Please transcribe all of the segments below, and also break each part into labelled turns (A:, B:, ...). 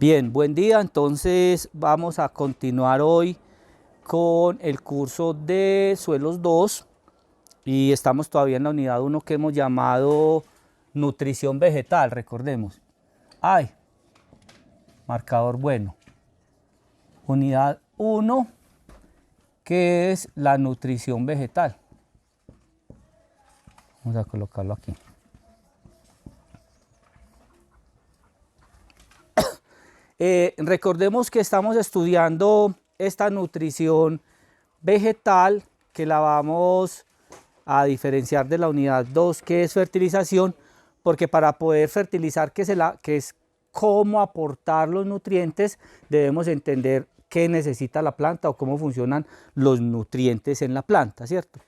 A: Bien, buen día. Entonces vamos a continuar hoy con el curso de suelos 2 y estamos todavía en la unidad 1 que hemos llamado nutrición vegetal, recordemos. Ay, marcador bueno. Unidad 1, que es la nutrición vegetal. Vamos a colocarlo aquí. Recordemos que estamos estudiando esta nutrición vegetal que la vamos a diferenciar de la unidad 2, que es fertilización, porque para poder fertilizar, que es cómo aportar los nutrientes, debemos entender qué necesita la planta o cómo funcionan los nutrientes en la planta, ¿cierto?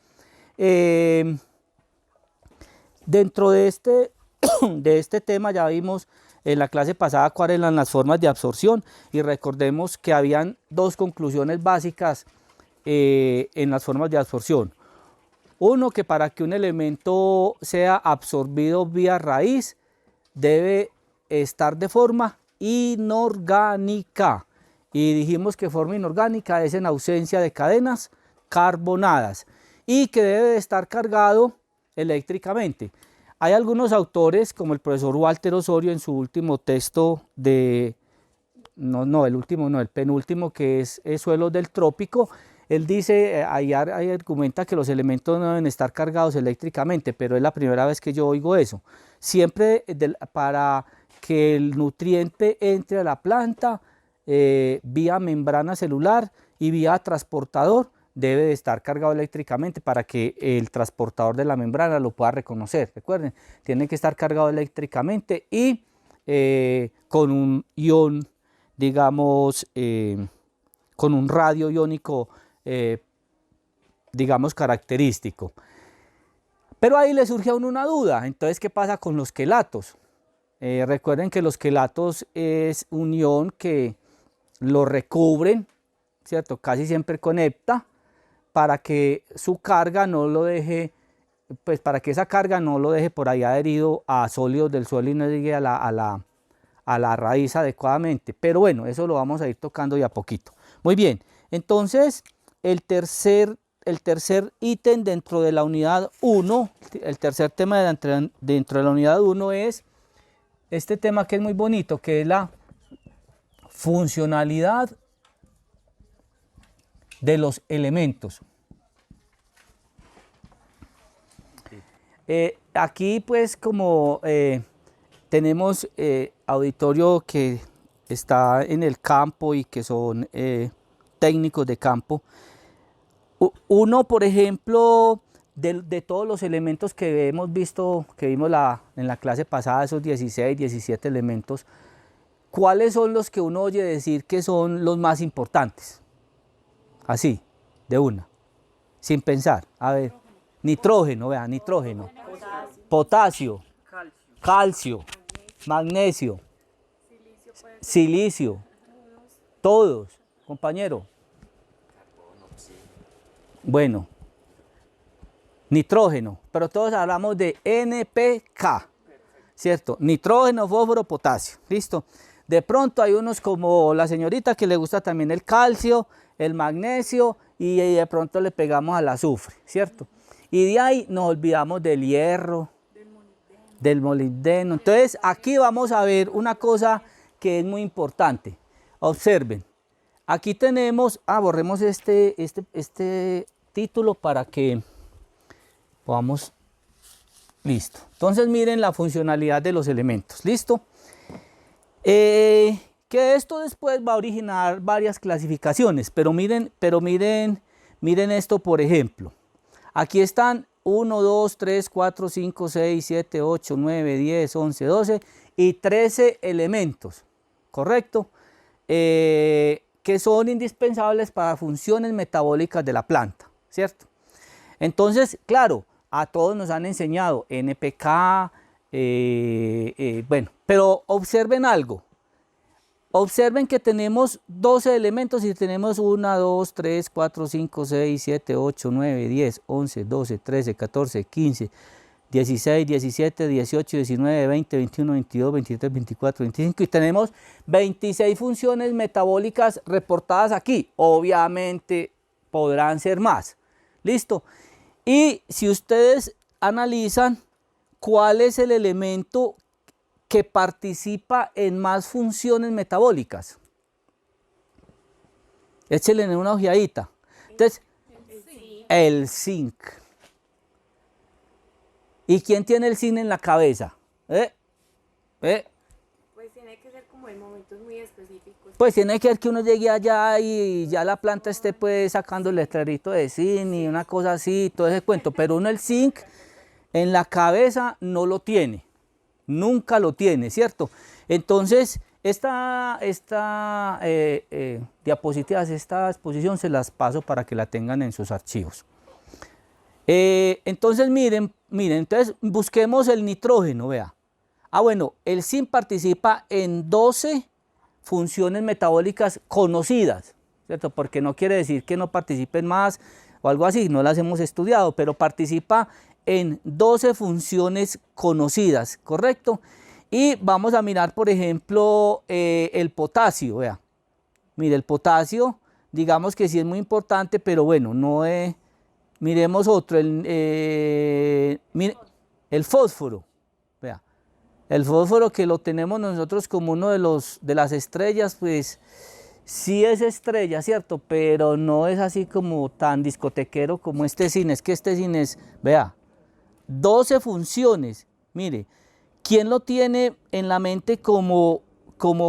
A: Dentro de este tema ya vimos en la clase pasada cuáles eran las formas de absorción y recordemos que habían dos conclusiones básicas en las formas de absorción. Uno, que para que un elemento sea absorbido vía raíz debe estar de forma inorgánica, y dijimos que forma inorgánica es en ausencia de cadenas carbonadas y que debe estar cargado eléctricamente. Hay algunos autores, como el profesor Walter Osorio en su último texto el penúltimo, que es Suelos del Trópico. Él dice, ahí argumenta que los elementos no deben estar cargados eléctricamente, pero es la primera vez que yo oigo eso. Siempre para que el nutriente entre a la planta vía membrana celular y vía transportador, debe de estar cargado eléctricamente para que el transportador de la membrana lo pueda reconocer. Recuerden, tiene que estar cargado eléctricamente y con un ion, digamos, con un radio iónico, digamos, característico. Pero ahí le surge a uno una duda. Entonces, ¿qué pasa con los quelatos? Recuerden que los quelatos es un ion que lo recubren, ¿cierto? Casi siempre con hepta, para que su carga no lo deje, pues para que esa carga no lo deje por ahí adherido a sólidos del suelo y no llegue a la raíz adecuadamente. Pero bueno, eso lo vamos a ir tocando de a poquito. Muy bien, entonces el tercer ítem dentro de la unidad 1, el tercer tema dentro de la unidad 1 es este tema que es muy bonito, que es la funcionalidad de los elementos. Aquí pues como tenemos auditorio que está en el campo y que son técnicos de campo, uno por ejemplo de todos los elementos que hemos visto, que vimos en la clase pasada, esos 16, 17 elementos, ¿cuáles son los que uno oye decir que son los más importantes? Así, de una, sin pensar. A ver, nitrógeno, vean, nitrógeno, potasio, calcio, magnesio, silicio, todos, compañero. Bueno, nitrógeno, pero todos hablamos de NPK, ¿cierto? Nitrógeno, fósforo, potasio, ¿listo? De pronto hay unos como la señorita que le gusta también el calcio, el magnesio, y de pronto le pegamos al azufre, ¿cierto? Y de ahí nos olvidamos del hierro, del molibdeno. Entonces aquí vamos a ver una cosa que es muy importante. Observen, aquí tenemos, borremos este título para que podamos, listo. Entonces miren la funcionalidad de los elementos, ¿listo? Que esto después va a originar varias clasificaciones, pero miren esto, por ejemplo. Aquí están 1, 2, 3, 4, 5, 6, 7, 8, 9, 10, 11, 12 y 13 elementos, ¿correcto? Que son indispensables para funciones metabólicas de la planta, ¿cierto? Entonces, claro, a todos nos han enseñado NPK, bueno, pero observen algo. Observen que tenemos 12 elementos y tenemos 1, 2, 3, 4, 5, 6, 7, 8, 9, 10, 11, 12, 13, 14, 15, 16, 17, 18, 19, 20, 21, 22, 23, 24, 25 y tenemos 26 funciones metabólicas reportadas aquí. Obviamente podrán ser más. ¿Listo? Y si ustedes analizan cuál es el elemento que participa en más funciones metabólicas, échenle en una ojeadita. Entonces, el zinc. ¿Y quién tiene el zinc en la cabeza?
B: Pues tiene que ser como en momentos muy específicos.
A: Pues tiene que ser que uno llegue allá y ya la planta esté pues sacando el letrerito de zinc y una cosa así, todo ese cuento. Pero uno el zinc en la cabeza no lo tiene, nunca lo tiene, ¿cierto? Entonces, esta diapositivas, esta exposición se las paso para que la tengan en sus archivos. Entonces, miren, entonces busquemos el nitrógeno, vea. Bueno, el zinc participa en 12 funciones metabólicas conocidas, ¿cierto? Porque no quiere decir que no participen más o algo así, no las hemos estudiado, pero participa en 12 funciones conocidas, ¿correcto? Y vamos a mirar, por ejemplo, el potasio, vea. Mire, el potasio, digamos que sí es muy importante, pero bueno, no es... Miremos otro, mire, el fósforo, vea. El fósforo que lo tenemos nosotros como uno de las estrellas, pues sí es estrella, ¿cierto? Pero no es así como tan discotequero como este zinc. Es que este zinc es, vea, 12 funciones. Mire, ¿quién lo tiene en la mente como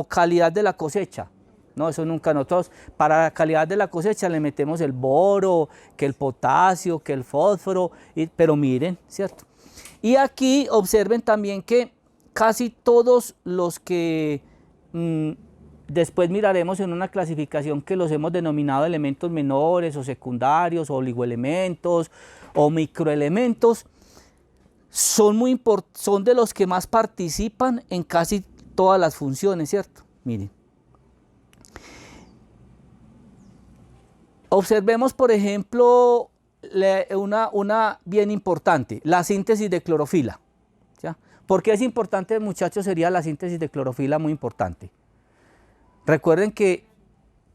A: calidad de la cosecha? No, eso nunca. Nosotros para la calidad de la cosecha le metemos el boro, que el potasio, que el fósforo, pero miren, ¿cierto? Y aquí observen también que casi todos los que después miraremos en una clasificación que los hemos denominado elementos menores o secundarios, o oligoelementos o microelementos, son de los que más participan en casi todas las funciones, ¿cierto? Miren. Observemos, por ejemplo, una bien importante, la síntesis de clorofila. ¿Ya? ¿Por qué es importante, muchachos? Sería la síntesis de clorofila muy importante. Recuerden que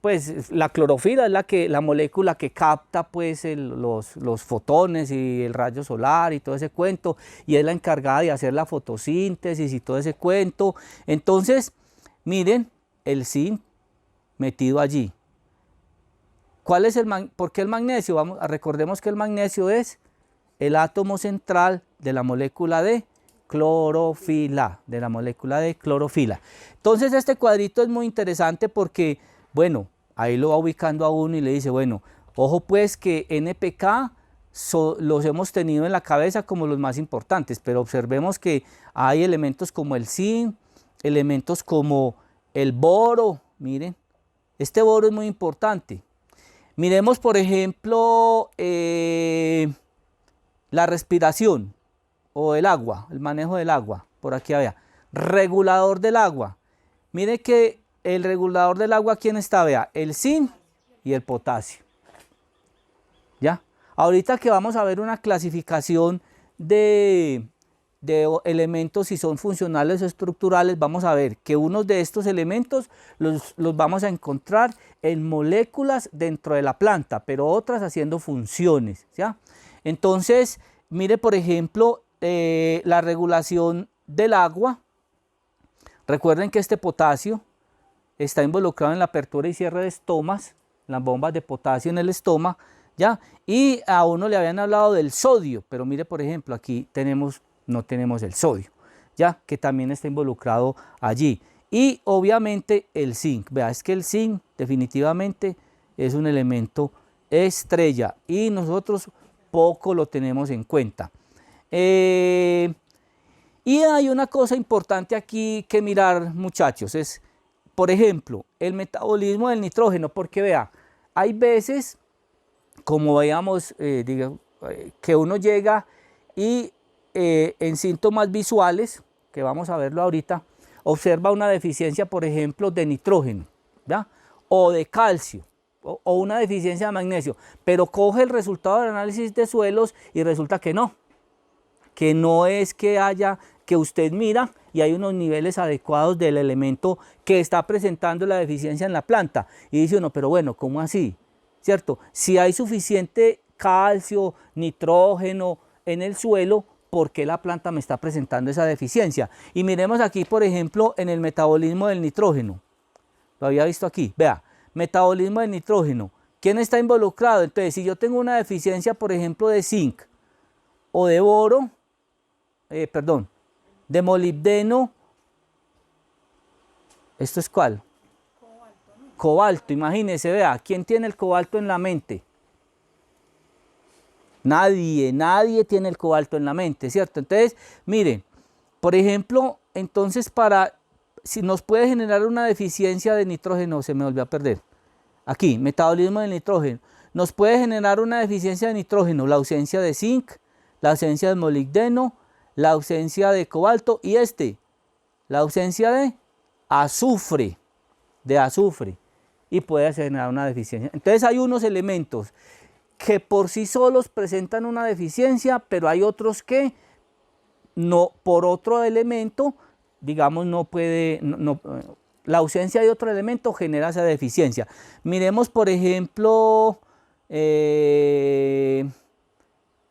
A: pues, la clorofila es la molécula que capta pues, los fotones y el rayo solar y todo ese cuento, y es la encargada de hacer la fotosíntesis y todo ese cuento. Entonces, miren el zinc metido allí. ¿Por qué el magnesio? Recordemos que el magnesio es el átomo central de la molécula de clorofila, Entonces este cuadrito es muy interesante porque, bueno, ahí lo va ubicando a uno y le dice, bueno, ojo pues que NPK los hemos tenido en la cabeza como los más importantes, pero observemos que hay elementos como el zinc, elementos como el boro, miren, este boro es muy importante. Miremos, por ejemplo, la respiración o el agua, el manejo del agua. Por aquí había. Regulador del agua. Mire que el regulador del agua, ¿quién está? Vea, el zinc y el potasio. ¿Ya? Ahorita que vamos a ver una clasificación de elementos, si son funcionales o estructurales, vamos a ver que unos de estos elementos los vamos a encontrar en moléculas dentro de la planta, pero otras haciendo funciones, ¿ya? Entonces, mire por ejemplo la regulación del agua. Recuerden que este potasio está involucrado en la apertura y cierre de estomas, las bombas de potasio en el estoma, ¿ya? Y a uno le habían hablado del sodio, pero mire por ejemplo aquí no tenemos el sodio, ya que también está involucrado allí. Y obviamente el zinc, vea, es que el zinc definitivamente es un elemento estrella y nosotros poco lo tenemos en cuenta. Y hay una cosa importante aquí que mirar, muchachos, es, por ejemplo, el metabolismo del nitrógeno, porque vea, hay veces, como veíamos, que uno llega y en síntomas visuales, que vamos a verlo ahorita, observa una deficiencia, por ejemplo, de nitrógeno, ¿ya? O de calcio, o una deficiencia de magnesio, pero coge el resultado del análisis de suelos y resulta que no, que no es que haya, que usted mira y hay unos niveles adecuados del elemento que está presentando la deficiencia en la planta. Y dice uno, pero bueno, ¿cómo así? ¿Cierto? Si hay suficiente calcio, nitrógeno en el suelo, ¿por qué la planta me está presentando esa deficiencia? Y miremos aquí, por ejemplo, en el metabolismo del nitrógeno. Lo había visto aquí. Vea, metabolismo del nitrógeno. ¿Quién está involucrado? Entonces, si yo tengo una deficiencia, por ejemplo, de zinc o de boro, de molibdeno, ¿esto es cuál?
B: Cobalto, ¿no?
A: Cobalto, imagínese, vea, ¿quién tiene el cobalto en la mente? Nadie tiene el cobalto en la mente, ¿cierto? Entonces, miren, por ejemplo, entonces si nos puede generar una deficiencia de nitrógeno, se me volvió a perder. Aquí, metabolismo del nitrógeno. Nos puede generar una deficiencia de nitrógeno, la ausencia de zinc, la ausencia de molibdeno, la ausencia de cobalto y la ausencia de azufre, y puede generar una deficiencia. Entonces hay unos elementos que por sí solos presentan una deficiencia, pero hay otros que no, por otro elemento, digamos, la ausencia de otro elemento genera esa deficiencia. Miremos, por ejemplo,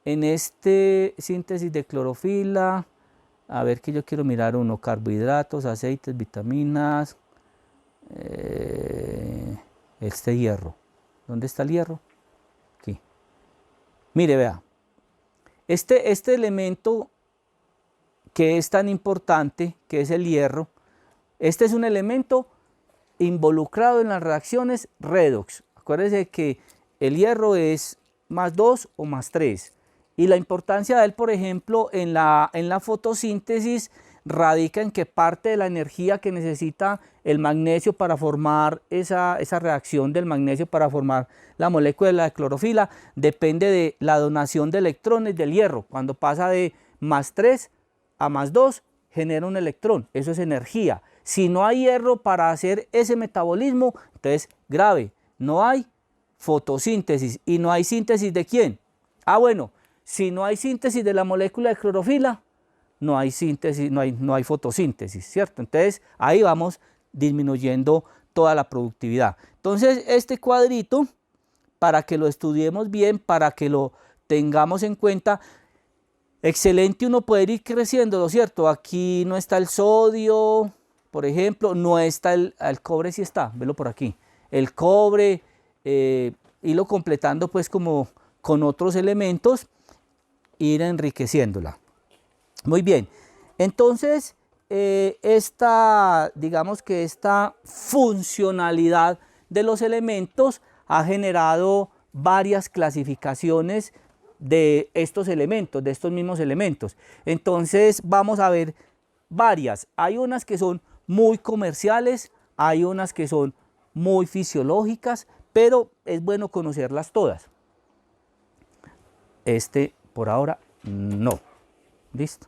A: en este síntesis de clorofila, a ver que yo quiero mirar uno, carbohidratos, aceites, vitaminas, este hierro. ¿Dónde está el hierro? Aquí. Mire, vea, este elemento que es tan importante, que es el hierro, este es un elemento involucrado en las reacciones redox. Acuérdense que el hierro es +2 o +3. Y la importancia de él, por ejemplo, en la fotosíntesis radica en que parte de la energía que necesita el magnesio para formar esa reacción del magnesio para formar la molécula de la clorofila depende de la donación de electrones del hierro. Cuando pasa de +3 a +2 genera un electrón, eso es energía. Si no hay hierro para hacer ese metabolismo, entonces grave, no hay fotosíntesis. ¿Y no hay síntesis de quién? Bueno, si no hay síntesis de la molécula de clorofila, no hay síntesis, no hay fotosíntesis, ¿cierto? Entonces ahí vamos disminuyendo toda la productividad. Entonces este cuadrito, para que lo estudiemos bien, para que lo tengamos en cuenta, excelente uno poder ir creciendo, ¿cierto? Aquí no está el sodio, por ejemplo, no está el cobre, sí está, velo por aquí. El cobre, irlo completando pues como con otros elementos, ir enriqueciéndola. Muy bien, entonces digamos que esta funcionalidad de los elementos ha generado varias clasificaciones de estos elementos, de estos mismos elementos. Entonces vamos a ver varias. Hay unas que son muy comerciales, hay unas que son muy fisiológicas, pero es bueno conocerlas todas. Por ahora no. Listo.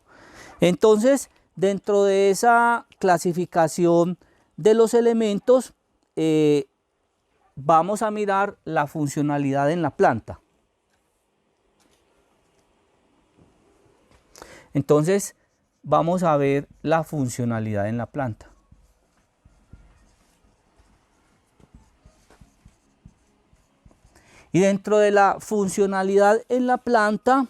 A: Entonces, dentro de esa clasificación de los elementos, vamos a mirar la funcionalidad en la planta. Entonces, vamos a ver la funcionalidad en la planta. Y dentro de la funcionalidad en la planta,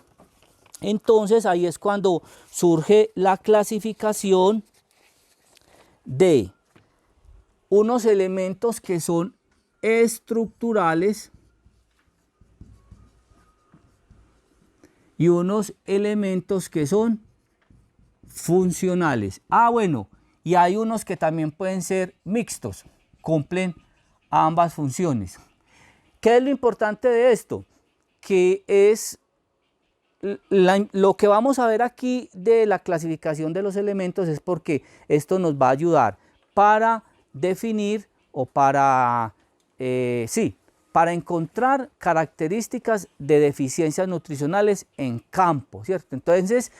A: entonces ahí es cuando surge la clasificación de unos elementos que son estructurales y unos elementos que son funcionales. Bueno, y hay unos que también pueden ser mixtos, cumplen ambas funciones. ¿Qué es lo importante de esto? Que es lo que vamos a ver aquí de la clasificación de los elementos es porque esto nos va a ayudar para definir o para encontrar características de deficiencias nutricionales en campo, ¿cierto? Entonces,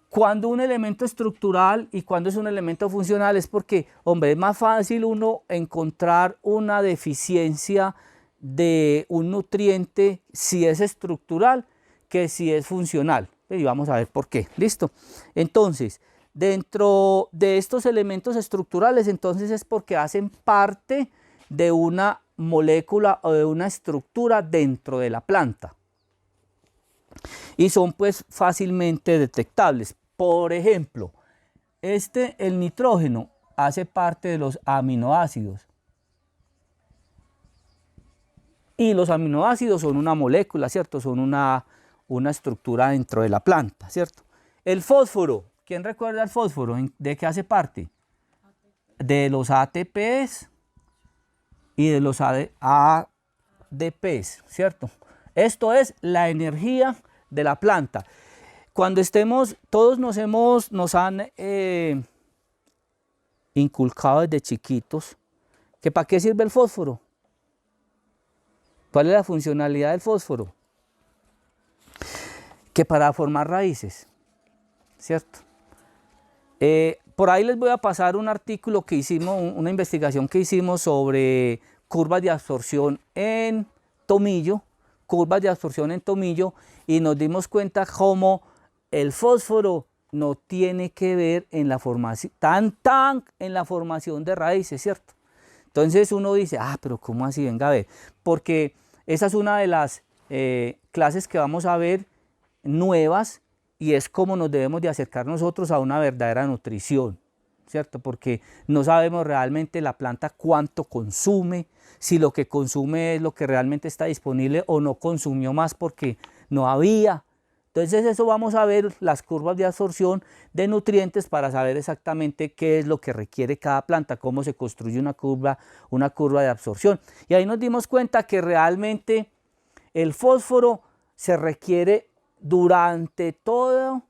A: cuando un elemento estructural y cuando es un elemento funcional es porque, hombre, es más fácil uno encontrar una deficiencia de un nutriente si es estructural que si es funcional. Y vamos a ver por qué. ¿Listo? Entonces, dentro de estos elementos estructurales, entonces es porque hacen parte de una molécula o de una estructura dentro de la planta. Y son pues fácilmente detectables. Por ejemplo, el nitrógeno hace parte de los aminoácidos. Y los aminoácidos son una molécula, ¿cierto? Son una estructura dentro de la planta, ¿cierto? El fósforo, ¿quién recuerda el fósforo? ¿De qué hace parte? De los ATPs y de los ADPs, ¿cierto? Esto es la energía de la planta. Cuando estemos, todos nos han inculcado desde chiquitos que ¿para qué sirve el fósforo? ¿Cuál es la funcionalidad del fósforo? Que para formar raíces, ¿cierto? Por ahí les voy a pasar un artículo que hicimos, una investigación que hicimos sobre curvas de absorción en tomillo, y nos dimos cuenta cómo el fósforo no tiene que ver en la formación, en la formación de raíces, ¿cierto? Entonces uno dice, pero ¿cómo así? Venga a ver, porque esa es una de las clases que vamos a ver nuevas y es cómo nos debemos de acercar nosotros a una verdadera nutrición, ¿cierto? Porque no sabemos realmente la planta cuánto consume, si lo que consume es lo que realmente está disponible o no consumió más porque no había. Entonces eso vamos a ver las curvas de absorción de nutrientes para saber exactamente qué es lo que requiere cada planta, cómo se construye una curva de absorción. Y ahí nos dimos cuenta que realmente el fósforo se requiere durante todo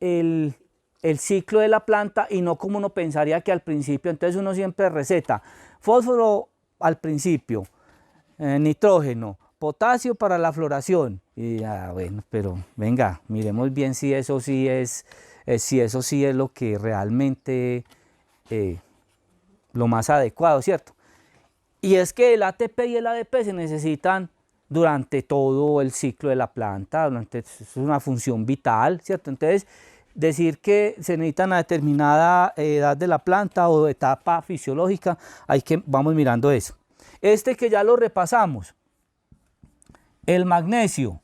A: el ciclo de la planta y no como uno pensaría que al principio. Entonces uno siempre receta fósforo al principio, nitrógeno, potasio para la floración. Y bueno, pero venga, miremos bien si eso sí es lo que realmente lo más adecuado, ¿cierto? Y es que el ATP y el ADP se necesitan durante todo el ciclo de la planta, es una función vital, ¿cierto? Entonces, decir que se necesitan a determinada edad de la planta o etapa fisiológica, vamos mirando eso. Que ya lo repasamos, el magnesio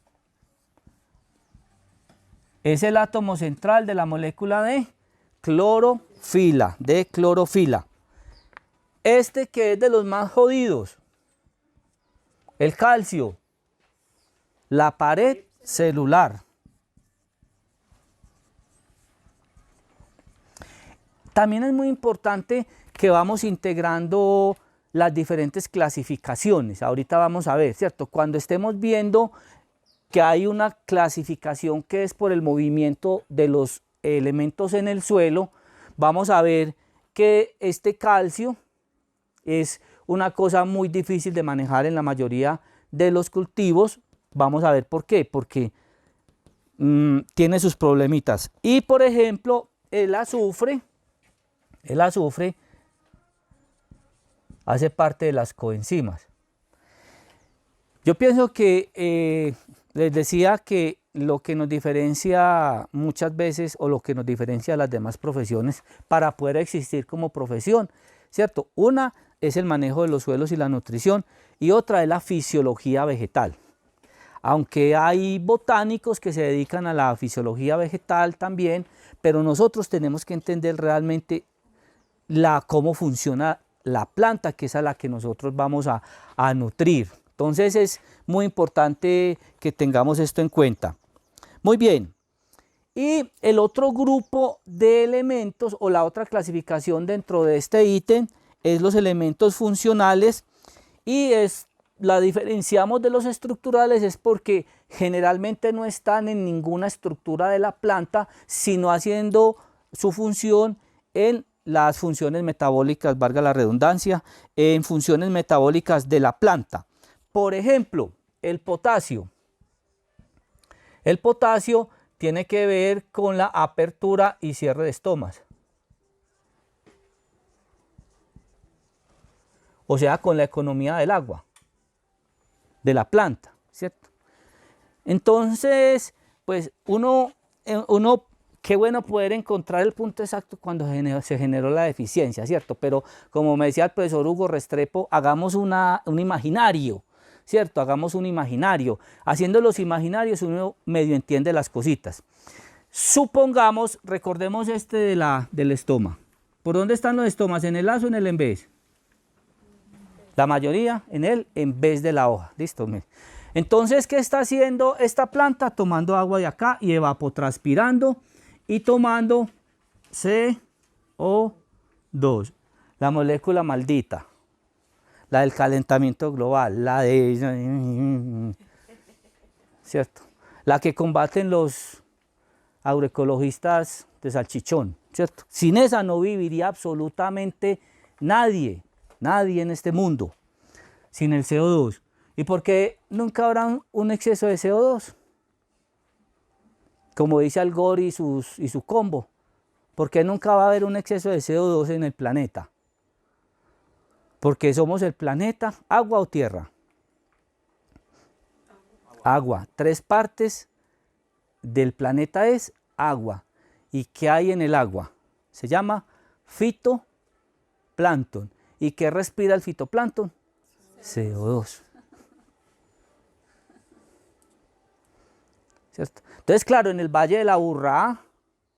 A: es el átomo central de la molécula de clorofila, que es de los más jodidos, el calcio, la pared celular. También es muy importante que vamos integrando las diferentes clasificaciones. Ahorita vamos a ver, ¿cierto? Cuando estemos viendo que hay una clasificación que es por el movimiento de los elementos en el suelo, vamos a ver que este calcio es una cosa muy difícil de manejar en la mayoría de los cultivos. Vamos a ver por qué, porque tiene sus problemitas. Y por ejemplo, el azufre hace parte de las coenzimas. Yo pienso que les decía que lo que nos diferencia muchas veces o lo que nos diferencia de las demás profesiones para poder existir como profesión, ¿cierto? Una es el manejo de los suelos y la nutrición y otra es la fisiología vegetal. Aunque hay botánicos que se dedican a la fisiología vegetal también, pero nosotros tenemos que entender realmente cómo funciona la planta, que es a la que nosotros vamos a nutrir. Entonces es muy importante que tengamos esto en cuenta. Muy bien. Y el otro grupo de elementos o la otra clasificación dentro de este ítem es los elementos funcionales y la diferenciamos de los estructurales es porque generalmente no están en ninguna estructura de la planta, sino haciendo su función en las funciones metabólicas, valga la redundancia, en funciones metabólicas de la planta. Por ejemplo, el potasio. El potasio tiene que ver con la apertura y cierre de estomas. O sea, con la economía del agua, de la planta, ¿cierto? Entonces, pues uno qué bueno poder encontrar el punto exacto cuando se generó la deficiencia, ¿cierto? Pero como me decía el profesor Hugo Restrepo, hagamos un imaginario, ¿cierto? Hagamos un imaginario. Haciendo los imaginarios uno medio entiende las cositas. Supongamos, recordemos del estoma. ¿Por dónde están los estomas? ¿En el lazo o en el en vez? La mayoría en el en vez de la hoja. Listo. Entonces, ¿qué está haciendo esta planta? Tomando agua de acá y evapotranspirando y tomando CO2, la molécula maldita, la del calentamiento global, la de... ¿cierto? La que combaten los agroecologistas de salchichón, ¿cierto? Sin esa no viviría absolutamente nadie en este mundo, sin el CO2. ¿Y por qué nunca habrá un exceso de CO2? Como dice Al Gore y su combo, ¿por qué nunca va a haber un exceso de CO2 en el planeta? Porque somos el planeta, agua o tierra. Agua. 3 partes del planeta es agua. ¿Y qué hay en el agua? Se llama fitoplancton. ¿Y qué respira el fitoplancton? CO2. ¿Cierto? Entonces, claro, en el Valle de la Aburrá,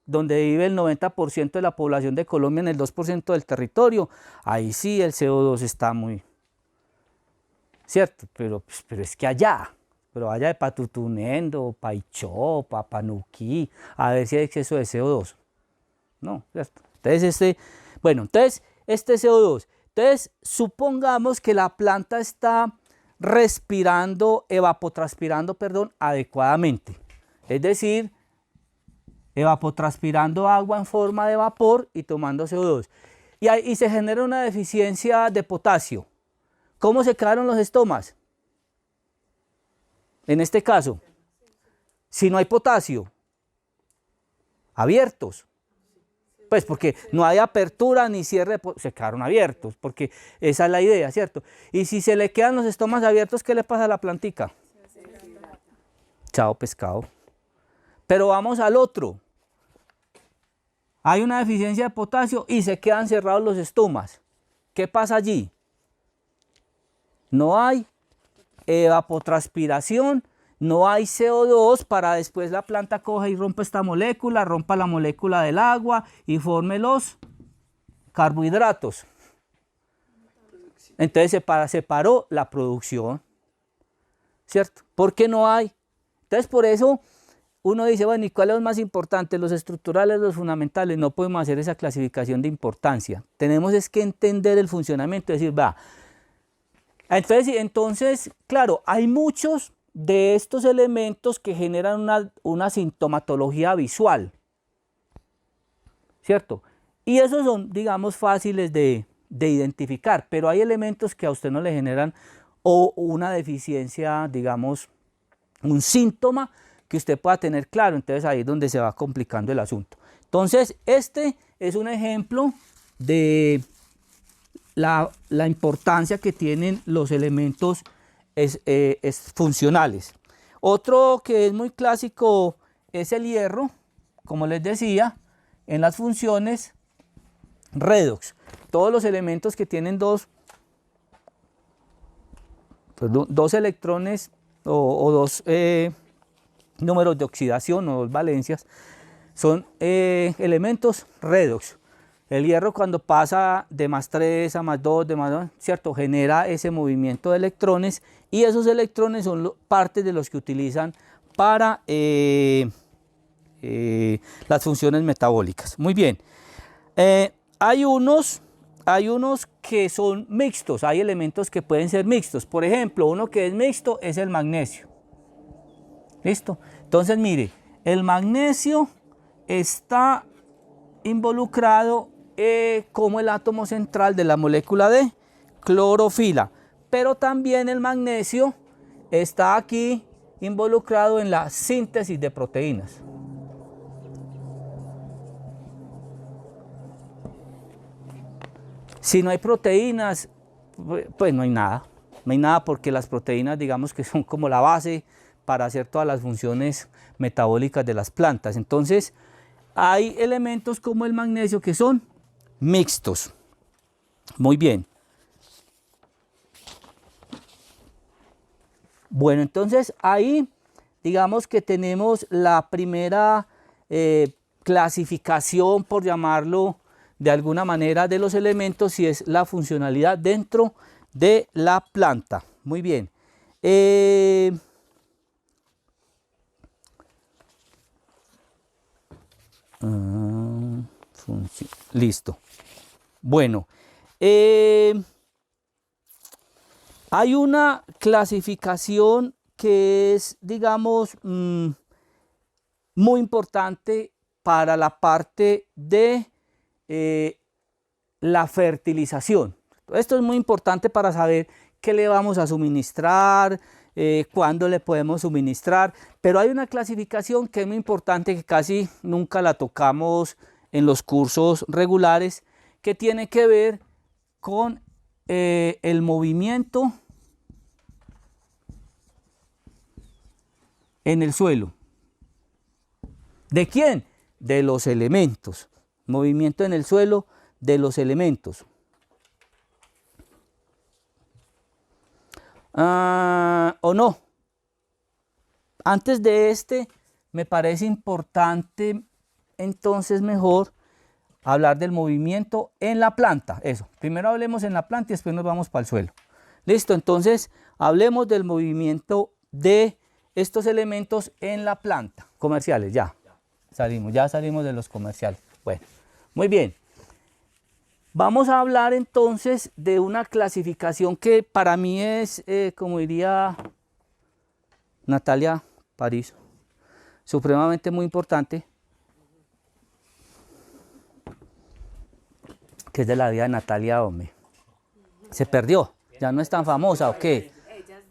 A: donde vive el 90% de la población de Colombia en el 2% del territorio, ahí sí el CO2 está muy... ¿cierto? Pero es que allá de Patutunendo, Paichó, Papanuquí, a ver si hay exceso de CO2. No, ¿cierto? Entonces, este CO2. Entonces, supongamos que la planta está evapotranspirando, adecuadamente. Es decir, evapotranspirando agua en forma de vapor y tomando CO2. Y se genera una deficiencia de potasio. ¿Cómo se quedaron los estomas? En este caso, si no hay potasio, abiertos. Pues porque no hay apertura ni cierre, se quedaron abiertos, porque esa es la idea, ¿cierto? Y si se le quedan los estomas abiertos, ¿qué le pasa a la plantica? Chao, pescado. Pero vamos al otro. Hay una deficiencia de potasio y se quedan cerrados los estomas. ¿Qué pasa allí? No hay evapotranspiración, no hay CO2 para después la planta coja y rompa esta molécula, rompa la molécula del agua y forme los carbohidratos. Entonces se paró la producción, ¿cierto? ¿Por qué no hay? Entonces por eso uno dice, bueno, ¿y cuál es lo más importante? ¿Los estructurales, los fundamentales? No podemos hacer esa clasificación de importancia. Tenemos es que entender el funcionamiento, decir, va. Entonces, claro, hay muchos de estos elementos que generan una sintomatología visual, ¿cierto? Y esos son, digamos, fáciles de identificar, pero hay elementos que a usted no le generan o una deficiencia, digamos, un síntoma que usted pueda tener claro. Entonces ahí es donde se va complicando el asunto. Entonces este es un ejemplo de la importancia que tienen los elementos funcionales. Otro que es muy clásico es el hierro, como les decía, en las funciones redox. Todos los elementos que tienen dos electrones o dos números de oxidación o dos valencias son elementos redox. El hierro, cuando pasa de +3 a +2, de +2, ¿cierto? Genera ese movimiento de electrones y esos electrones son partes de los que utilizan para las funciones metabólicas. Muy bien. Hay unos que son mixtos, hay elementos que pueden ser mixtos. Por ejemplo, uno que es mixto es el magnesio. ¿Listo? Entonces, mire, el magnesio está involucrado como el átomo central de la molécula de clorofila, pero también el magnesio está aquí involucrado en la síntesis de proteínas. Si no hay proteínas, pues no hay nada. No hay nada porque las proteínas, digamos que son como la base para hacer todas las funciones metabólicas de las plantas. Entonces, hay elementos como el magnesio que son mixtos. Muy bien. Bueno, entonces ahí digamos que tenemos la primera clasificación, por llamarlo de alguna manera, de los elementos, y es la funcionalidad dentro de la planta. Muy bien. Listo. Bueno, hay una clasificación que es, digamos, muy importante para la parte de la fertilización. Esto es muy importante para saber qué le vamos a suministrar, cuándo le podemos suministrar, pero hay una clasificación que es muy importante, que casi nunca la tocamos en los cursos regulares, que tiene que ver con el movimiento en el suelo. ¿De quién? De los elementos. Movimiento en el suelo de los elementos. ¿O no? Antes de este, me parece importante, entonces mejor hablar del movimiento en la planta. Eso, primero hablemos en la planta y después nos vamos para el suelo. Listo, entonces hablemos del movimiento de estos elementos en la planta. Comerciales, ya salimos de los comerciales. Bueno, muy bien. Vamos a hablar entonces de una clasificación que para mí es, como diría Natalia París, supremamente muy importante, que es de la vida de Natalia, hombre. Se perdió, ya no es tan famosa, ¿o qué?
B: Ella es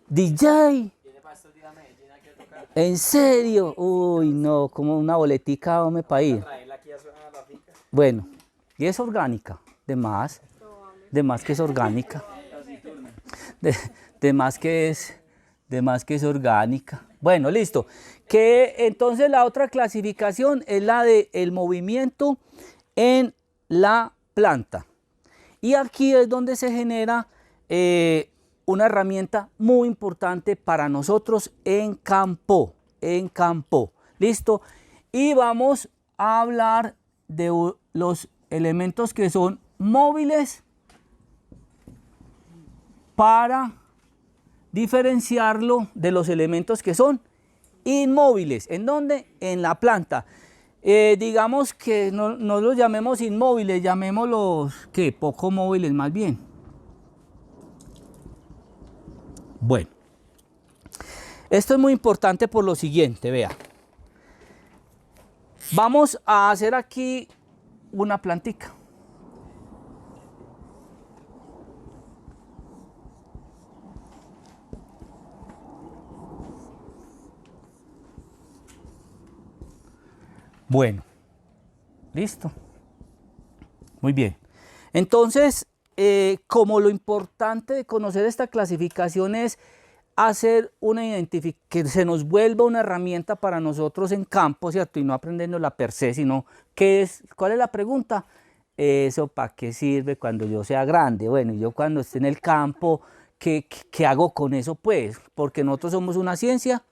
B: DJ.
A: DJ. ¿En serio? Uy, no, como una boletica, hombre, para ir. Bueno, y es orgánica, de más que es orgánica, de más que es orgánica. Bueno, listo. Que entonces la otra clasificación es la del movimiento en la planta. Y aquí es donde se genera una herramienta muy importante para nosotros en campo. ¿Listo? Y vamos a hablar de los elementos que son móviles para diferenciarlo de los elementos que son inmóviles. ¿En dónde? En la planta. Digamos que no los llamemos inmóviles, llamémoslos, ¿qué? Poco móviles más bien. Bueno, esto es muy importante por lo siguiente, vea. Vamos a hacer aquí una plantica. Bueno, listo. Muy bien. Entonces, como lo importante de conocer esta clasificación es hacer una identificación, que se nos vuelva una herramienta para nosotros en campo, ¿cierto? Y no aprendiéndola per se, sino ¿cuál es la pregunta? ¿Eso para qué sirve cuando yo sea grande? Bueno, yo cuando esté en el campo, ¿qué hago con eso? Pues, porque nosotros somos una ciencia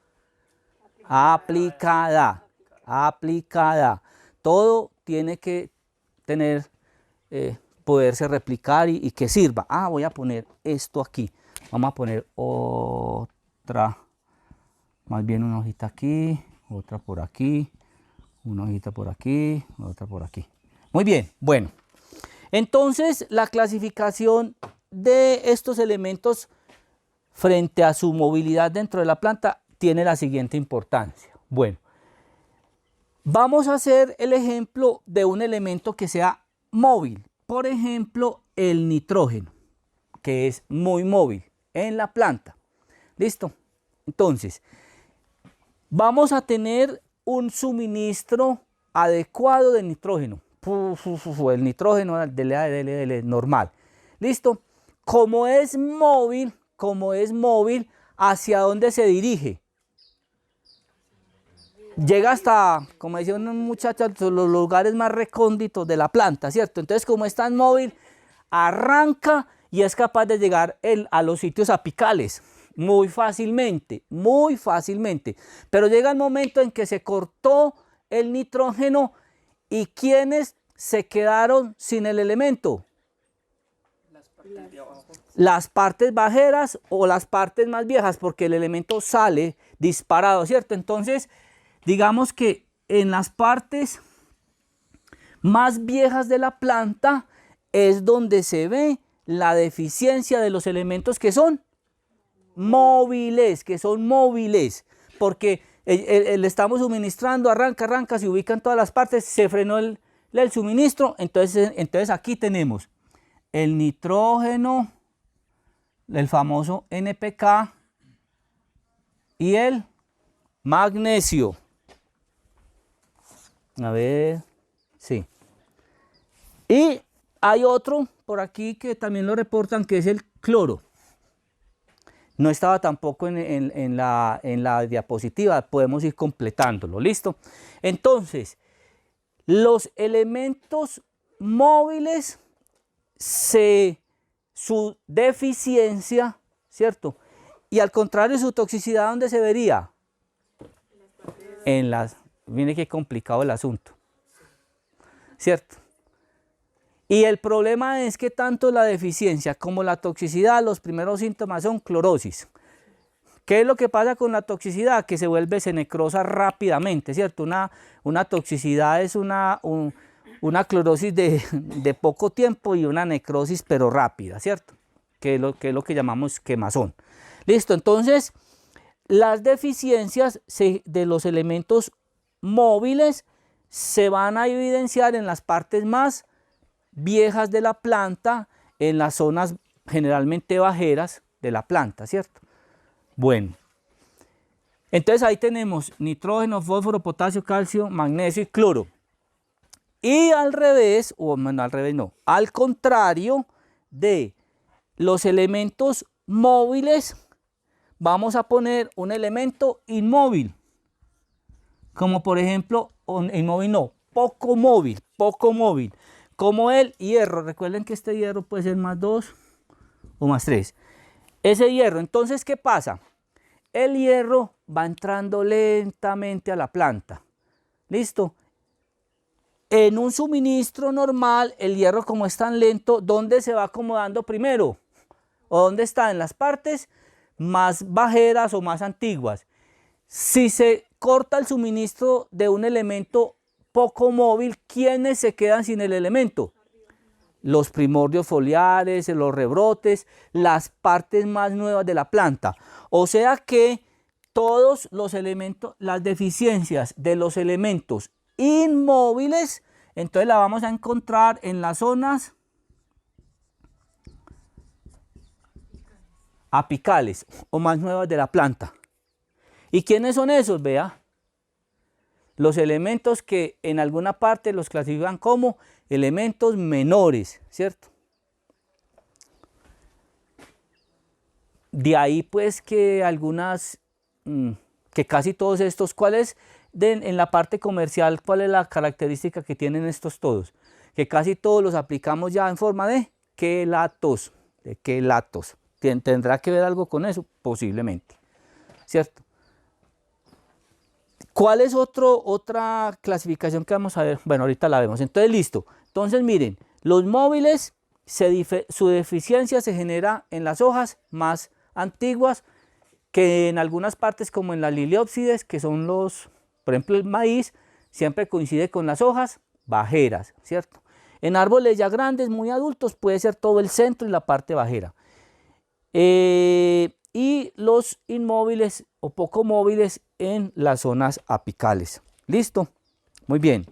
A: aplicada. Todo tiene que tener, poderse replicar y que sirva. Voy a poner esto aquí. Vamos a poner otra, más bien una hojita aquí, otra por aquí, una hojita por aquí, otra por aquí. Muy bien, bueno. Entonces, la clasificación de estos elementos frente a su movilidad dentro de la planta tiene la siguiente importancia. Bueno, vamos a hacer el ejemplo de un elemento que sea móvil. Por ejemplo, el nitrógeno, que es muy móvil en la planta. ¿Listo? Entonces, vamos a tener un suministro adecuado de nitrógeno. El nitrógeno del normal. ¿Listo? Como es móvil, ¿hacia dónde se dirige? llega hasta, como decía un muchacho, los lugares más recónditos de la planta, ¿cierto? Entonces, como es tan móvil, arranca y es capaz de llegar a los sitios apicales muy fácilmente, muy fácilmente. Pero llega el momento en que se cortó el nitrógeno y ¿quiénes se quedaron sin el elemento? Las partes bajeras o las partes más viejas, porque el elemento sale disparado, ¿cierto? Entonces, digamos que en las partes más viejas de la planta es donde se ve la deficiencia de los elementos que son móviles, porque le estamos suministrando, arranca, se ubican todas las partes, se frenó el suministro, entonces aquí tenemos el nitrógeno, el famoso NPK y el magnesio. A ver, sí. Y hay otro por aquí que también lo reportan, que es el cloro. No estaba tampoco en la diapositiva, podemos ir completándolo, ¿listo? Entonces, los elementos móviles, su deficiencia, ¿cierto? Y al contrario, su toxicidad, ¿dónde se vería? Miren qué complicado el asunto, ¿cierto? Y el problema es que tanto la deficiencia como la toxicidad, los primeros síntomas son clorosis. ¿Qué es lo que pasa con la toxicidad? Que se vuelve, se necrosa rápidamente, ¿cierto? Una toxicidad es una clorosis de poco tiempo y una necrosis pero rápida, ¿cierto? Que es lo que llamamos quemazón. Listo, entonces las deficiencias de los elementos móviles se van a evidenciar en las partes más viejas de la planta, en las zonas generalmente bajeras de la planta, ¿cierto? Bueno, entonces ahí tenemos nitrógeno, fósforo, potasio, calcio, magnesio y cloro. Y al revés, o bueno, al revés no, al contrario de los elementos móviles, vamos a poner un elemento inmóvil, como por ejemplo, inmóvil no, poco móvil, como el hierro. Recuerden que este hierro puede ser más 2 o más 3. Ese hierro, entonces, ¿qué pasa? El hierro va entrando lentamente a la planta. ¿Listo? En un suministro normal, el hierro, como es tan lento, ¿dónde se va acomodando primero? ¿O dónde está? En las partes más bajeras o más antiguas. Si se corta el suministro de un elemento poco móvil, ¿quiénes se quedan sin el elemento? Los primordios foliares, los rebrotes, las partes más nuevas de la planta. O sea que todos los elementos, las deficiencias de los elementos inmóviles, entonces la vamos a encontrar en las zonas apicales o más nuevas de la planta. ¿Y quiénes son esos? Vea, los elementos que en alguna parte los clasifican como elementos menores, ¿cierto? De ahí pues que que casi todos estos, ¿cuál es en la parte comercial, cuál es la característica que tienen estos todos? Que casi todos los aplicamos ya en forma de quelatos, ¿Tendrá que ver algo con eso? Posiblemente, ¿cierto? ¿Cuál es otra clasificación que vamos a ver? Bueno, ahorita la vemos. Entonces, listo. Entonces, miren, los móviles, su deficiencia se genera en las hojas más antiguas, que en algunas partes, como en las liliópsides, que son por ejemplo, el maíz, siempre coincide con las hojas bajeras, ¿cierto? En árboles ya grandes, muy adultos, puede ser todo el centro y la parte bajera. Y los inmóviles o poco móviles en las zonas apicales. ¿Listo? Muy bien.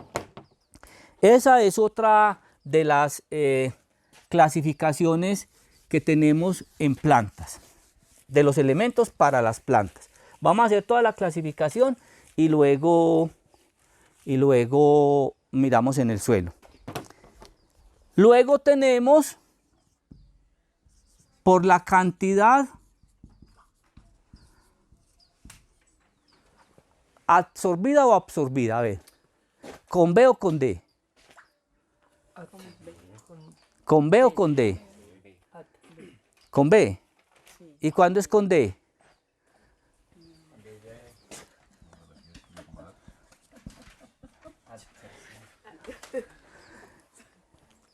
A: Esa es otra de las clasificaciones que tenemos en plantas, de los elementos para las plantas. Vamos a hacer toda la clasificación y luego miramos en el suelo. Luego tenemos, por la cantidad ¿Absorbida o absorbida? A ver. ¿Con B o con D? ¿Con B o con D? ¿Con B? ¿Y cuándo es con D?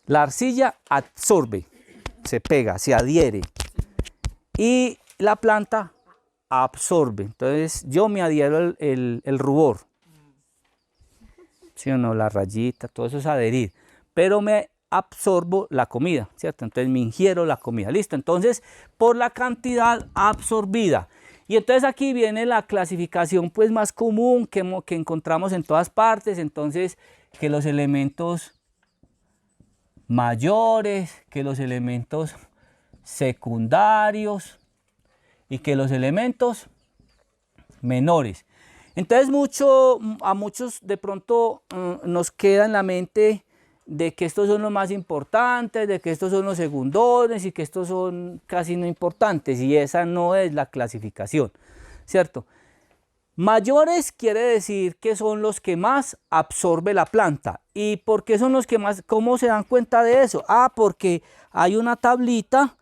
A: La arcilla absorbe, se pega, se adhiere. Y la planta absorbe. Entonces yo me adhiero el rubor. ¿Sí o no? La rayita, todo eso es adherir. Pero me absorbo la comida, ¿cierto? Entonces me ingiero la comida. Listo. Entonces, por la cantidad absorbida. Y entonces aquí viene la clasificación pues más común que encontramos en todas partes. Entonces, que los elementos mayores, que los elementos secundarios y que los elementos menores. Entonces a muchos de pronto nos queda en la mente de que estos son los más importantes, de que estos son los segundones y que estos son casi no importantes, y esa no es la clasificación, ¿cierto? Mayores quiere decir que son los que más absorbe la planta. ¿Y por qué son los que más? ¿Cómo se dan cuenta de eso? Porque hay una tablita,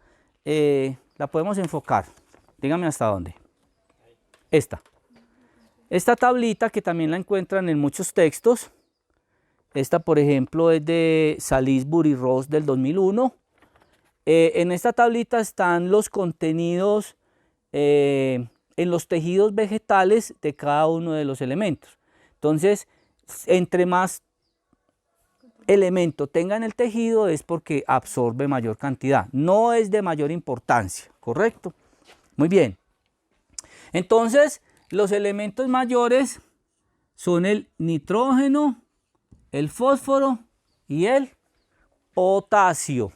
A: la podemos enfocar. Dígame hasta dónde. Esta tablita que también la encuentran en muchos textos. Esta, por ejemplo, es de Salisbury Ross del 2001. En esta tablita están los contenidos en los tejidos vegetales de cada uno de los elementos. Entonces, entre más elemento tenga en el tejido es porque absorbe mayor cantidad. No es de mayor importancia, ¿correcto? Muy bien. Entonces, los elementos mayores son el nitrógeno, el fósforo y el potasio.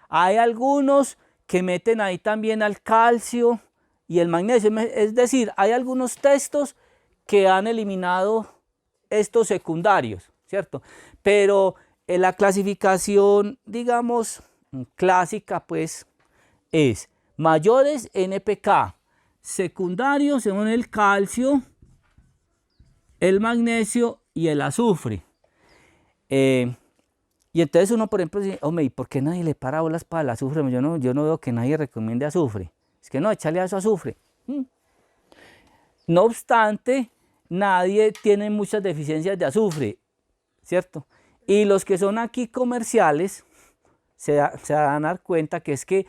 A: Hay algunos que meten ahí también al calcio y el magnesio. Es decir, hay algunos textos que han eliminado estos secundarios, ¿cierto? Pero en la clasificación, digamos, clásica, pues, es mayores NPK, secundarios según el calcio, el magnesio y el azufre. Y entonces uno, por ejemplo, dice, hombre, ¿y por qué nadie le para bolas para el azufre? Yo no veo que nadie recomiende azufre. Es que no, échale a eso azufre. No obstante, nadie tiene muchas deficiencias de azufre, ¿cierto? Y los que son aquí comerciales se van a dar cuenta que es que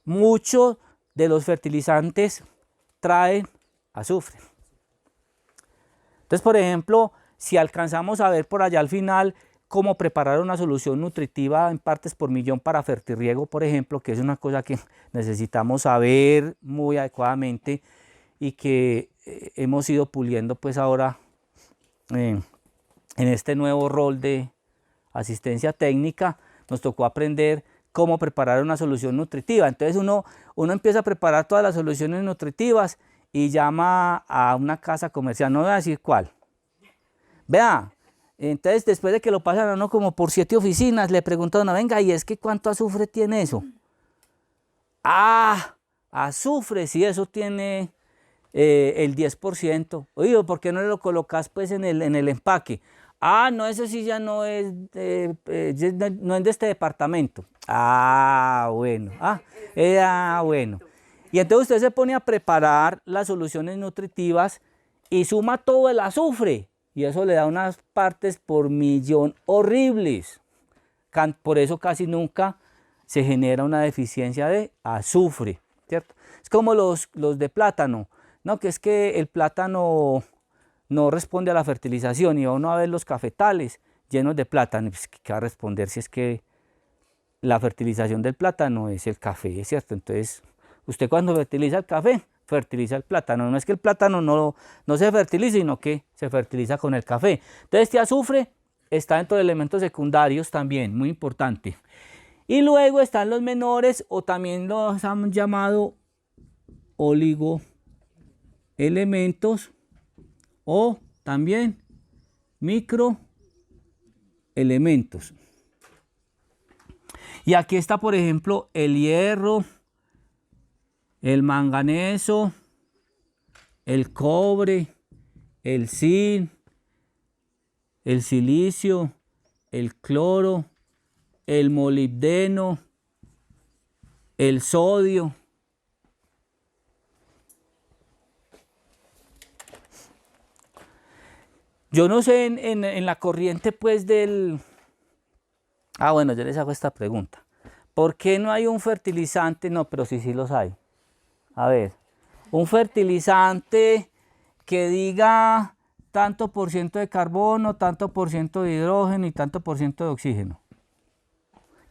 A: muchos de los fertilizantes traen azufre. Entonces, por ejemplo, si alcanzamos a ver por allá al final cómo preparar una solución nutritiva en partes por millón para fertirriego, por ejemplo, que es una cosa que necesitamos saber muy adecuadamente y que hemos ido puliendo pues ahora en este nuevo rol de asistencia técnica, nos tocó aprender cómo preparar una solución nutritiva. Entonces uno empieza a preparar todas las soluciones nutritivas y llama a una casa comercial, no voy a decir cuál. Vea, entonces después de que lo pasan a uno como por 7 oficinas, le preguntan, venga, ¿y es que cuánto azufre tiene eso? Azufre, sí, eso tiene el 10%. Oye, ¿por qué no lo colocas pues en el empaque? No, eso sí ya no es no es de este departamento. Bueno. Bueno. Y entonces usted se pone a preparar las soluciones nutritivas y suma todo el azufre. Y eso le da unas partes por millón horribles. Por eso casi nunca se genera una deficiencia de azufre, ¿cierto? Es como los de plátano, ¿no? Que es que el plátano no responde a la fertilización y va uno a ver los cafetales llenos de plátano. Pues, ¿qué va a responder si es que la fertilización del plátano es el café, ¿cierto? Entonces, usted cuando fertiliza el café, fertiliza el plátano. No es que el plátano no se fertilice, sino que se fertiliza con el café. Entonces, este azufre está dentro de elementos secundarios también, muy importante. Y luego están los menores, o también los han llamado oligoelementos, o también microelementos. Y aquí está, por ejemplo, el hierro, el manganeso, el cobre, el zinc, el silicio, el cloro, el molibdeno, el sodio. Yo no sé en la corriente pues del... Ah, bueno, yo les hago esta pregunta. ¿Por qué no hay un fertilizante? No, pero sí los hay. A ver, un fertilizante que diga tanto por ciento de carbono, tanto por ciento de hidrógeno y tanto por ciento de oxígeno,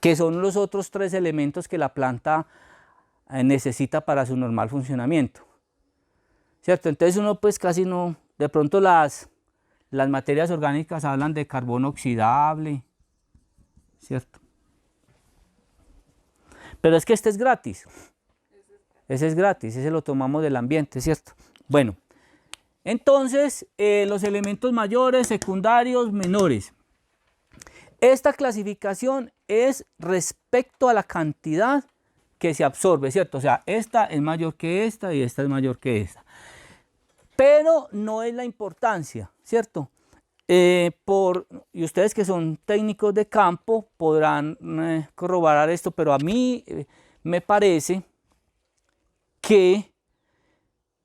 A: que son los otros 3 elementos que la planta necesita para su normal funcionamiento, ¿cierto? Entonces uno pues casi no, de pronto las materias orgánicas hablan de carbono oxidable, ¿cierto? Pero es que este es gratis, ese es gratis, ese lo tomamos del ambiente, ¿cierto? Bueno, entonces los elementos mayores, secundarios, menores. Esta clasificación es respecto a la cantidad que se absorbe, ¿cierto? O sea, esta es mayor que esta y esta es mayor que esta. Pero no es la importancia, ¿cierto? Y ustedes que son técnicos de campo podrán corroborar esto, pero a mí me parece que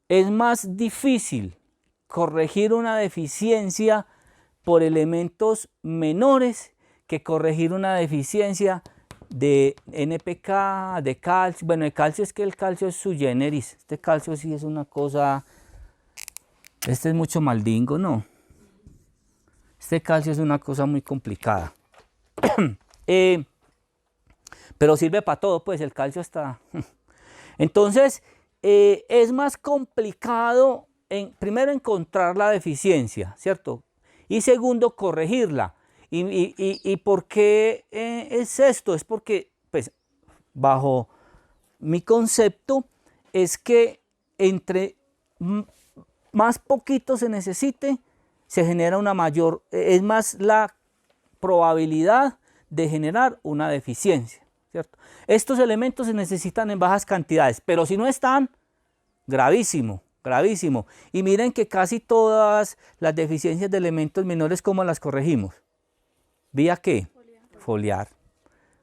A: es más difícil corregir una deficiencia por elementos menores que corregir una deficiencia de NPK, de calcio. Bueno, el calcio es que el calcio es sui generis. Este calcio sí es una cosa, este es mucho maldingo, ¿no? Este calcio es una cosa muy complicada. Pero sirve para todo, pues el calcio está... Entonces, es más complicado, primero, encontrar la deficiencia, ¿cierto? Y segundo, corregirla. ¿Y por qué es esto? Es porque, pues, bajo mi concepto, es que entre más poquito se necesite, se genera una mayor, es más la probabilidad de generar una deficiencia, ¿cierto? Estos elementos se necesitan en bajas cantidades, pero si no están, gravísimo, gravísimo. Y miren que casi todas las deficiencias de elementos menores, ¿cómo las corregimos? ¿Vía qué? Foliar.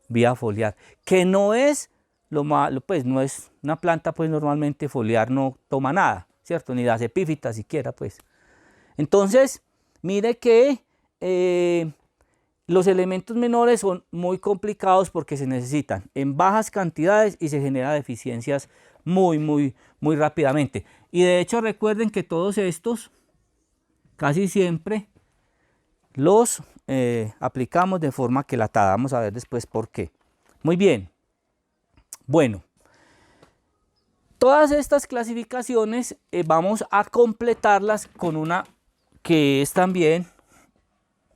A: Vía foliar. Que no es lo malo, pues no es una planta, pues normalmente foliar no toma nada, ¿cierto? Ni las epífitas siquiera, pues. Entonces, mire que los elementos menores son muy complicados porque se necesitan en bajas cantidades y se generan deficiencias muy rápidamente. Y de hecho recuerden que todos estos casi siempre los aplicamos de forma quelatada. Vamos a ver después por qué. Muy bien. Bueno, todas estas clasificaciones vamos a completarlas con una que es también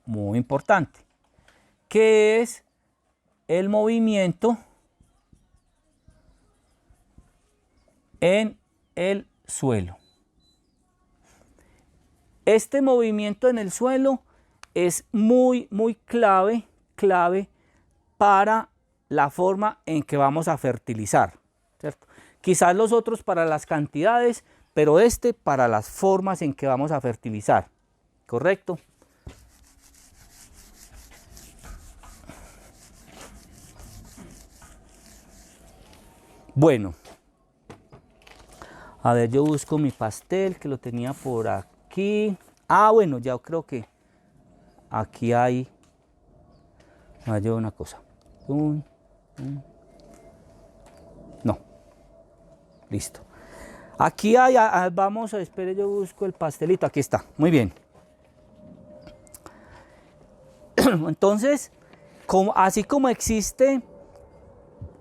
A: muy importante, que es el movimiento en el suelo. Este movimiento en el suelo es muy clave para la forma en que vamos a fertilizar, ¿cierto? Quizás los otros para las cantidades, pero este para las formas en que vamos a fertilizar, ¿correcto? Bueno, a ver, yo busco mi pastel que lo tenía por aquí. Ah, bueno, ya creo que aquí hay, yo una cosa. No, listo. Aquí hay, vamos a esperar, yo busco el pastelito, aquí está, muy bien. Entonces, así como existe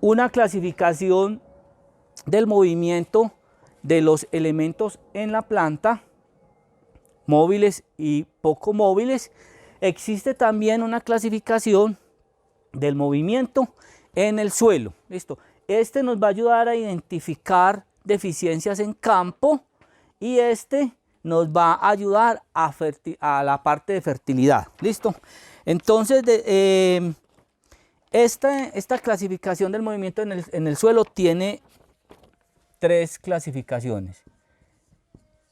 A: una clasificación del movimiento de los elementos en la planta, móviles y poco móviles, existe también una clasificación del movimiento en el suelo. ¿Listo? Este nos va a ayudar a identificar deficiencias en campo y este nos va a ayudar a la parte de fertilidad. ¿Listo? Entonces, esta clasificación del movimiento en el suelo tiene 3 clasificaciones.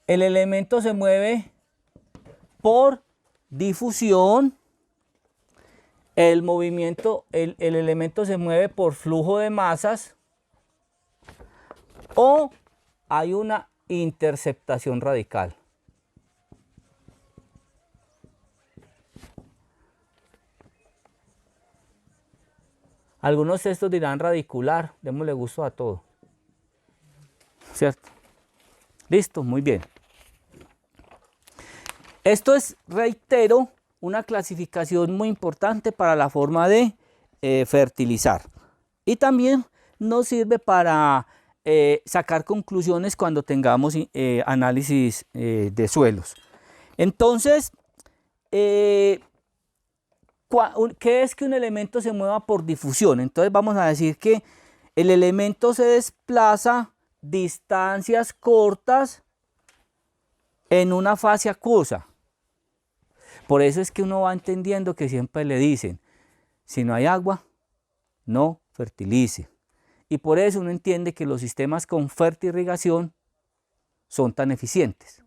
A: El elemento se mueve por difusión, el movimiento, el elemento se mueve por flujo de masas, o hay una interceptación radical. Algunos textos dirán radicular, démosle gusto a todo. ¿Cierto? Listo, muy bien. Esto es, reitero, una clasificación muy importante para la forma de fertilizar. Y también nos sirve para sacar conclusiones cuando tengamos análisis de suelos. Entonces, ¿qué es que un elemento se mueva por difusión? Entonces vamos a decir que el elemento se desplaza distancias cortas en una fase acuosa. Por eso es que uno va entendiendo que siempre le dicen, si no hay agua, no fertilice. Y por eso uno entiende que los sistemas con fertirrigación son tan eficientes,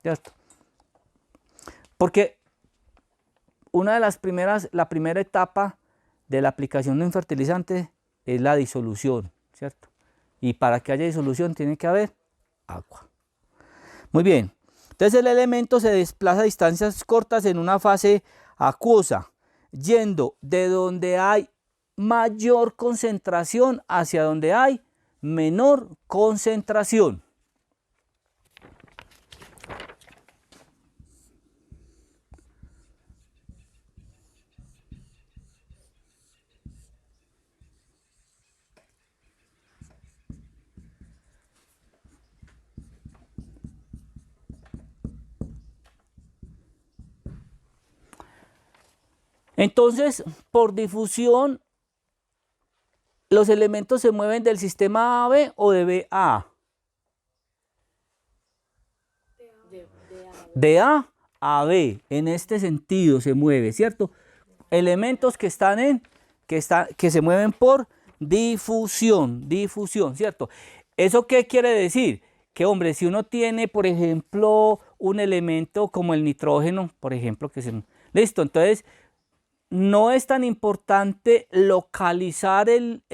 A: ¿cierto? Porque la primera etapa de la aplicación de un fertilizante es la disolución, ¿cierto? Y para que haya disolución tiene que haber agua. Muy bien. Entonces el elemento se desplaza a distancias cortas en una fase acuosa, yendo de donde hay mayor concentración hacia donde hay menor concentración. Entonces, por difusión, los elementos se mueven del sistema AB o de B a A. De A a B, en este sentido se mueve, ¿cierto? Elementos que se mueven por difusión, ¿cierto? ¿Eso qué quiere decir? Que, hombre, si uno tiene, por ejemplo, un elemento como el nitrógeno, por ejemplo, listo, entonces no es tan importante localizar el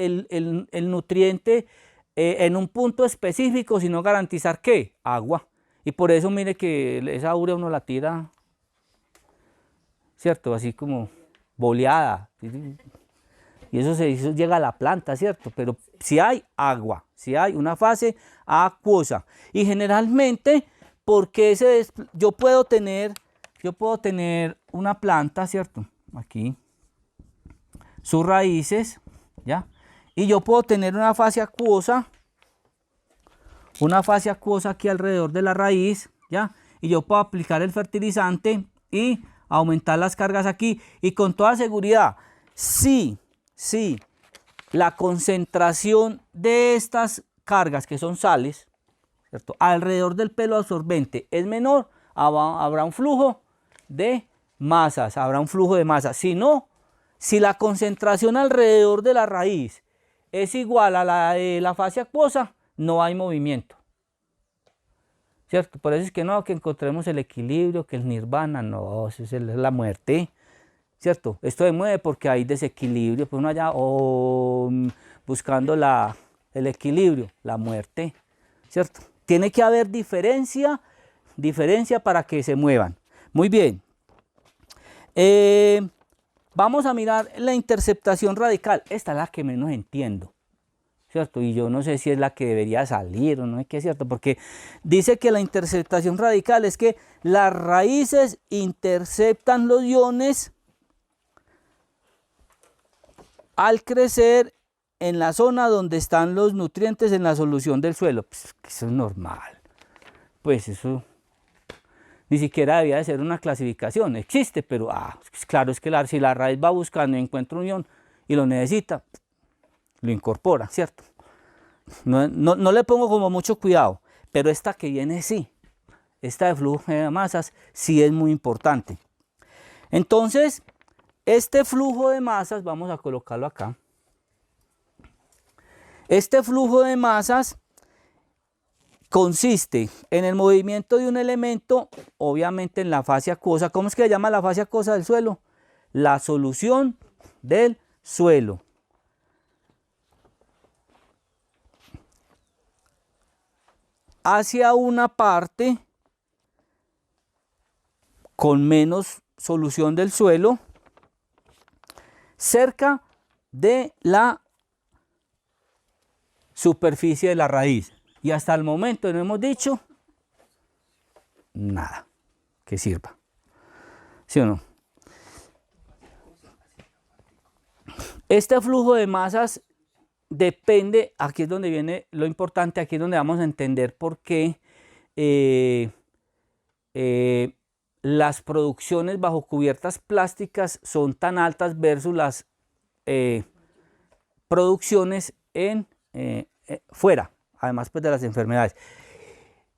A: nutriente en un punto específico, sino garantizar ¿qué? Agua. Y por eso mire que esa urea uno la tira, ¿cierto? Así como boleada. Y eso llega a la planta, ¿cierto? Pero si hay agua, si hay una fase acuosa. Y generalmente, porque yo puedo tener una planta, ¿cierto? Aquí, sus raíces, ¿ya? Y yo puedo tener una fase acuosa aquí alrededor de la raíz, ¿ya? Y yo puedo aplicar el fertilizante y aumentar las cargas aquí. Y con toda seguridad, sí, la concentración de estas cargas, que son sales, ¿cierto?, alrededor del pelo absorbente es menor, habrá un flujo de masas, Si no, si la concentración alrededor de la raíz es igual a la de la fase acuosa, no hay movimiento, ¿cierto? Por eso es que no, que encontremos el equilibrio, que el nirvana, no, eso es la muerte, ¿cierto? Esto se mueve porque hay desequilibrio, pues uno allá buscando el equilibrio, la muerte, ¿cierto? Tiene que haber diferencia para que se muevan. Muy bien. Vamos a mirar la interceptación radical. Esta es la que menos entiendo, ¿cierto? Y yo no sé si es la que debería salir o no es que es cierto, porque dice que la interceptación radical es que las raíces interceptan los iones al crecer en la zona donde están los nutrientes en la solución del suelo. Pues eso es normal. Pues eso ni siquiera debía de ser una clasificación. Existe, pero claro, es que si la raíz va buscando y encuentra un ion y lo necesita, lo incorpora, ¿cierto? No le pongo como mucho cuidado, pero esta que viene sí. Esta de flujo de masas sí es muy importante. Entonces, este flujo de masas, vamos a colocarlo acá. Este flujo de masas, consiste en el movimiento de un elemento, obviamente en la fase acuosa. ¿Cómo es que se llama la fase acuosa del suelo? La solución del suelo. Hacia una parte con menos solución del suelo, cerca de la superficie de la raíz. Y hasta el momento no hemos dicho nada que sirva. ¿Sí o no? Este flujo de masas depende, aquí es donde viene lo importante, aquí es donde vamos a entender por qué las producciones bajo cubiertas plásticas son tan altas versus las producciones en fuera, además pues de las enfermedades.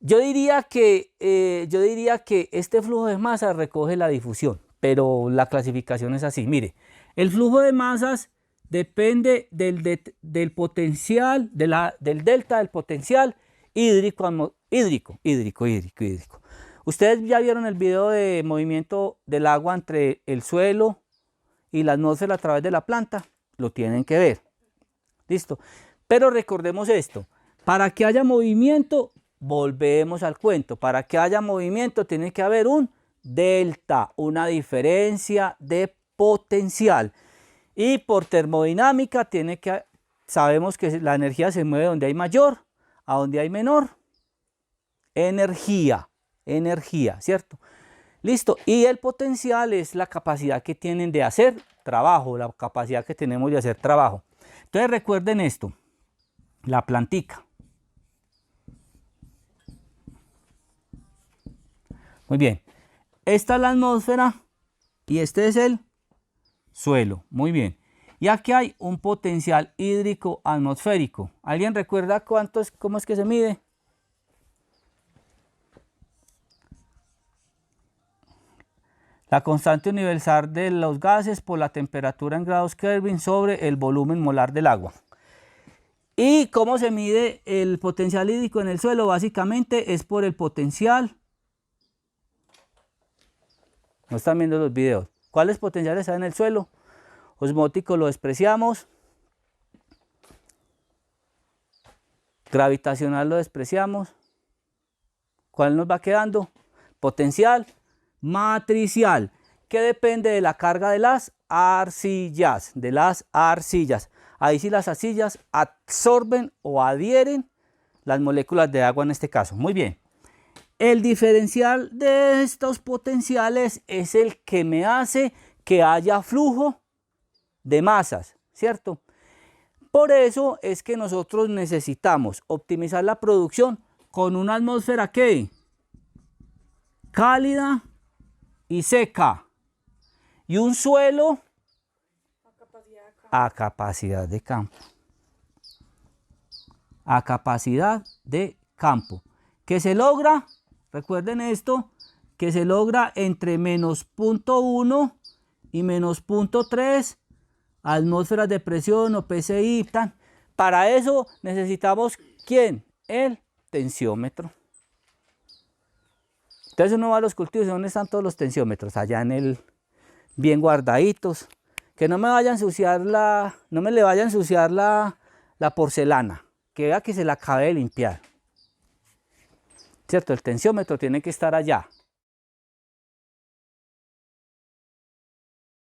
A: Yo diría que este flujo de masas recoge la difusión, pero la clasificación es así. Mire, el flujo de masas depende del potencial, del delta del potencial hídrico. Ustedes ya vieron el video de movimiento del agua entre el suelo y la atmósfera a través de la planta. Lo tienen que ver. Listo. Pero recordemos esto. Para que haya movimiento, volvemos al cuento. Para que haya movimiento tiene que haber un delta, una diferencia de potencial. Y por termodinámica sabemos que la energía se mueve donde hay mayor, a donde hay menor energía, ¿cierto? Listo. Y el potencial es la capacidad que tienen de hacer trabajo, la capacidad que tenemos de hacer trabajo. Entonces recuerden esto, la plantica. Muy bien. Esta es la atmósfera y este es el suelo. Muy bien. Y aquí hay un potencial hídrico atmosférico. ¿Alguien recuerda cómo es que se mide? La constante universal de los gases por la temperatura en grados Kelvin sobre el volumen molar del agua. ¿Y cómo se mide el potencial hídrico en el suelo? Básicamente es por el potencial. No están viendo los videos. ¿Cuáles potenciales hay en el suelo? Osmótico lo despreciamos. Gravitacional lo despreciamos. ¿Cuál nos va quedando? Potencial matricial, que depende de la carga de las arcillas. Ahí sí las arcillas absorben o adhieren las moléculas de agua en este caso. Muy bien. El diferencial de estos potenciales es el que me hace que haya flujo de masas, ¿cierto? Por eso es que nosotros necesitamos optimizar la producción con una atmósfera que cálida y seca, y un suelo a capacidad de campo. A capacidad de campo. Que se logra, recuerden esto, que se logra entre menos 0.1 y menos 0.3 atmósferas de presión o PSI. Para eso necesitamos, ¿quién? El tensiómetro. Entonces uno va a los cultivos y ¿dónde están todos los tensiómetros? Allá bien guardaditos. Que no me vaya a ensuciar no me le vaya a ensuciar la porcelana. Que vea que se la acabe de limpiar. ¿Cierto? El tensiómetro tiene que estar allá.